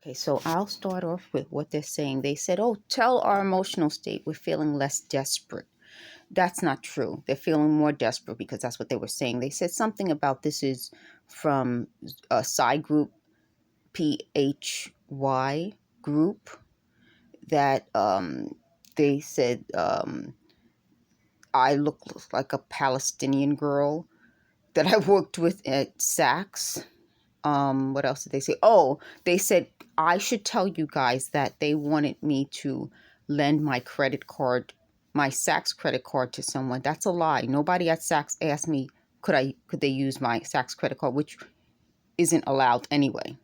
Okay, so I'll start off with what they're saying. They said, oh, tell our emotional state. We're feeling less desperate. That's not true. They're feeling more desperate because that's what they were saying. They said something about this is from a side group, PHY group, that they said I look like a Palestinian girl that I worked with at Saks. What else did they say? Oh, they said I should tell you guys that they wanted me to lend my credit card, my Saks credit card to someone. That's a lie. Nobody at Saks asked me could they use my Saks credit card, which isn't allowed anyway.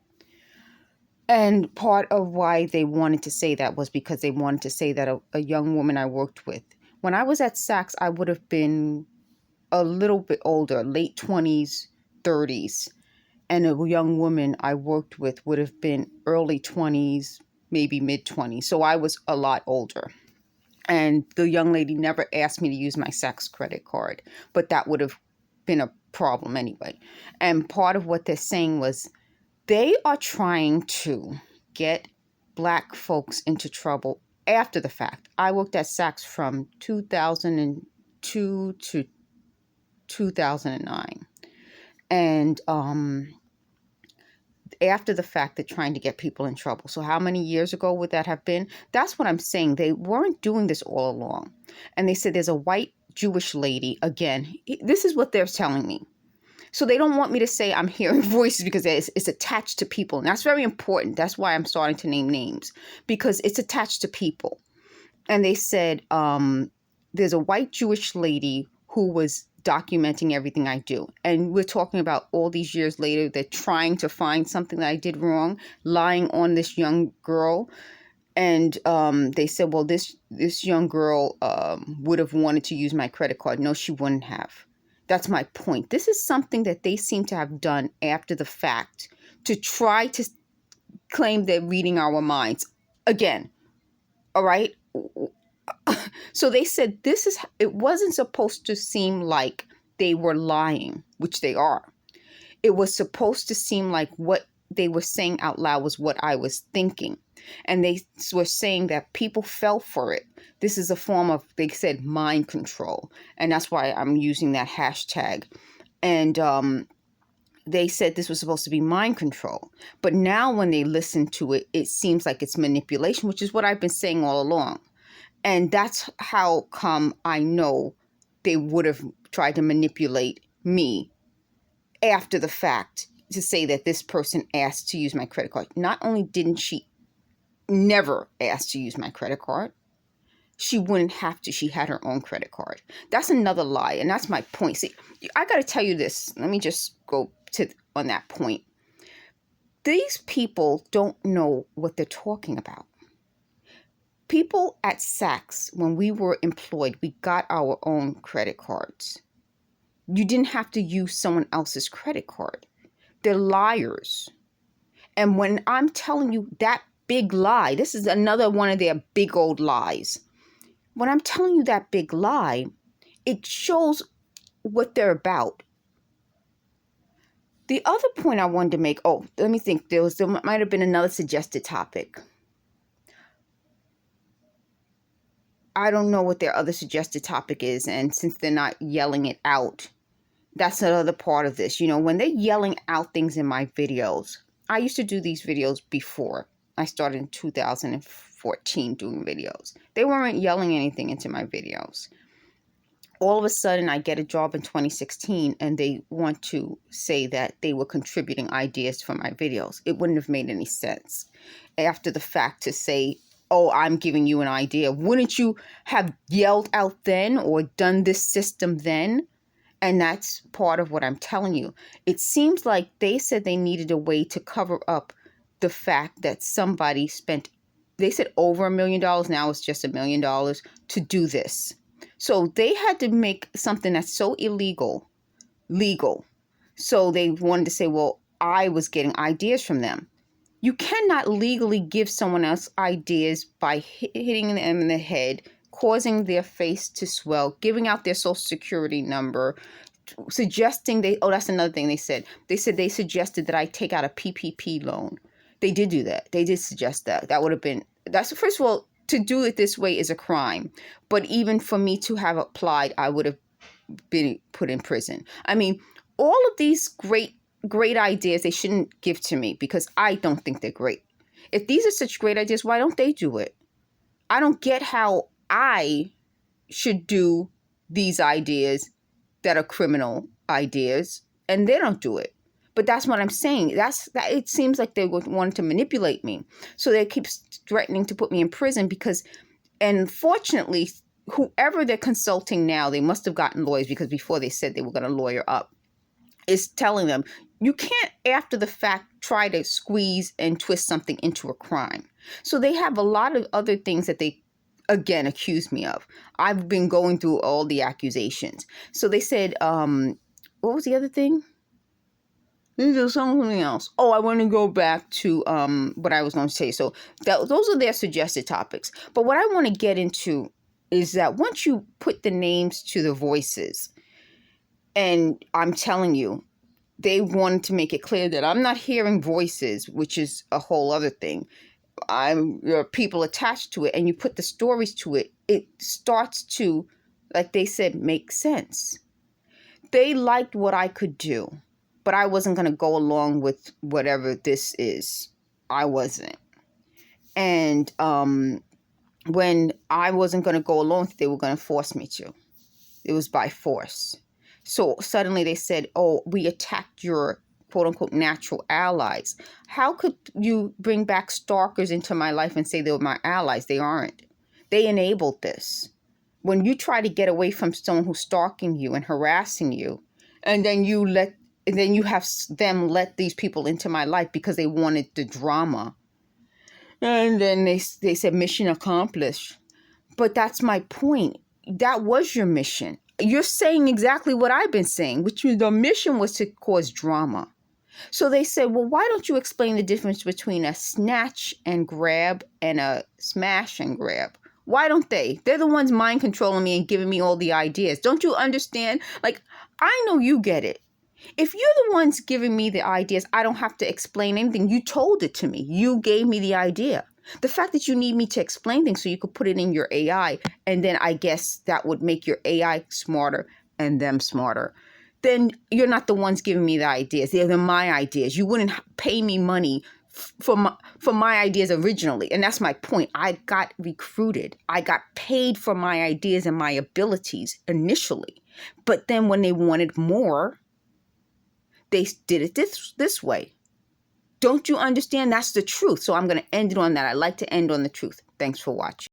And part of why they wanted to say that was because they wanted to say that a young woman I worked with, when I was at Saks, I would have been a little bit older, late 20s, 30s. And a young woman I worked with would have been early 20s, maybe mid 20s. So I was a lot older. And the young lady never asked me to use my Saks credit card, but that would have been a problem anyway. And part of what they're saying was they are trying to get Black folks into trouble after the fact. I worked at Saks from 2002 to 2009. And after the fact, they're trying to get people in trouble. So how many years ago would that have been? That's what I'm saying. They weren't doing this all along. And they said there's a white Jewish lady. Again, this is what they're telling me. So they don't want me to say I'm hearing voices because it's attached to people. And that's very important. That's why I'm starting to name names, because it's attached to people. And they said there's a white Jewish lady who was documenting everything I do. And we're talking about all these years later, they're trying to find something that I did wrong, lying on this young girl. And they said, well, this young girl would have wanted to use my credit card. No, she wouldn't have. That's my point. This is something that they seem to have done after the fact to try to claim they're reading our minds. Again, all right? So they said it wasn't supposed to seem like they were lying, which they are. It was supposed to seem like what they were saying out loud was what I was thinking. And they were saying that people fell for it. This is a form of, they said, mind control. And that's why I'm using that hashtag. And they said this was supposed to be mind control. But now when they listen to it, it seems like it's manipulation, which is what I've been saying all along. And that's how come I know they would have tried to manipulate me after the fact to say that this person asked to use my credit card. Not only didn't she never ask to use my credit card, she wouldn't have to. She had her own credit card. That's another lie. And that's my point. See, I got to tell you this. Let me just go on that point. These people don't know what they're talking about. People at Saks, when we were employed, we got our own credit cards. You didn't have to use someone else's credit card. They're liars. And when I'm telling you that big lie, this is another one of their big old lies. When I'm telling you that big lie, it shows what they're about. The other point I wanted to make, let me think, there might have been another suggested topic. I don't know what their other suggested topic is, and since they're not yelling it out, that's another part of this. You know, when they're yelling out things in my videos, I used to do these videos before. I started in 2014 doing videos. They weren't yelling anything into my videos. All of a sudden, I get a job in 2016, and they want to say that they were contributing ideas for my videos. It wouldn't have made any sense after the fact to say, oh, I'm giving you an idea. Wouldn't you have yelled out then or done this system then? And that's part of what I'm telling you. It seems like they said they needed a way to cover up the fact that somebody spent, they said over $1 million, now it's just $1 million to do this. So they had to make something that's so illegal, legal. So they wanted to say, well, I was getting ideas from them. You cannot legally give someone else ideas by hitting them in the head, causing their face to swell, giving out their social security number, suggesting that's another thing they said. They said they suggested that I take out a PPP loan. They did do that. They did suggest that. That would have been, that's, first of all, to do it this way is a crime. But even for me to have applied, I would have been put in prison. I mean, all of these great ideas, they shouldn't give to me because I don't think they're great. If these are such great ideas, why don't they do it? I don't get how I should do these ideas that are criminal ideas and they don't do it. But that's what I'm saying. That it seems like they want to manipulate me. So they keep threatening to put me in prison because, and fortunately, whoever they're consulting now, they must have gotten lawyers because before they said they were going to lawyer up, is telling them, you can't, after the fact, try to squeeze and twist something into a crime. So they have a lot of other things that they, again, accuse me of. I've been going through all the accusations. So they said, what was the other thing? There's something else. Oh, I want to go back to what I was going to say. So those are their suggested topics. But what I want to get into is that once you put the names to the voices, and I'm telling you, they wanted to make it clear that I'm not hearing voices, which is a whole other thing. There are people attached to it, and you put the stories to it, it starts to, like they said, make sense. They liked what I could do, but I wasn't going to go along with whatever this is. I wasn't. And when I wasn't going to go along, they were going to force me to. It was by force. So suddenly they said, oh, we attacked your quote unquote natural allies. How could you bring back stalkers into my life and say they were my allies? They aren't. They enabled this. When you try to get away from someone who's stalking you and harassing you, and then you have them let these people into my life because they wanted the drama. And then they said mission accomplished. But that's my point. That was your mission. You're saying exactly what I've been saying, which the mission was to cause drama. So they said, well, why don't you explain the difference between a snatch and grab and a smash and grab? Why don't they? They're the ones mind controlling me and giving me all the ideas. Don't you understand? Like, I know you get it. If you're the ones giving me the ideas, I don't have to explain anything. You told it to me. You gave me the idea. The fact that you need me to explain things so you could put it in your AI, and then I guess that would make your AI smarter and them smarter, then you're not the ones giving me the ideas. They're my ideas. You wouldn't pay me money for my ideas originally. And that's my point. I got recruited. I got paid for my ideas and my abilities initially. But then when they wanted more, they did it this way. Don't you understand? That's the truth. So I'm going to end it on that. I like to end on the truth. Thanks for watching.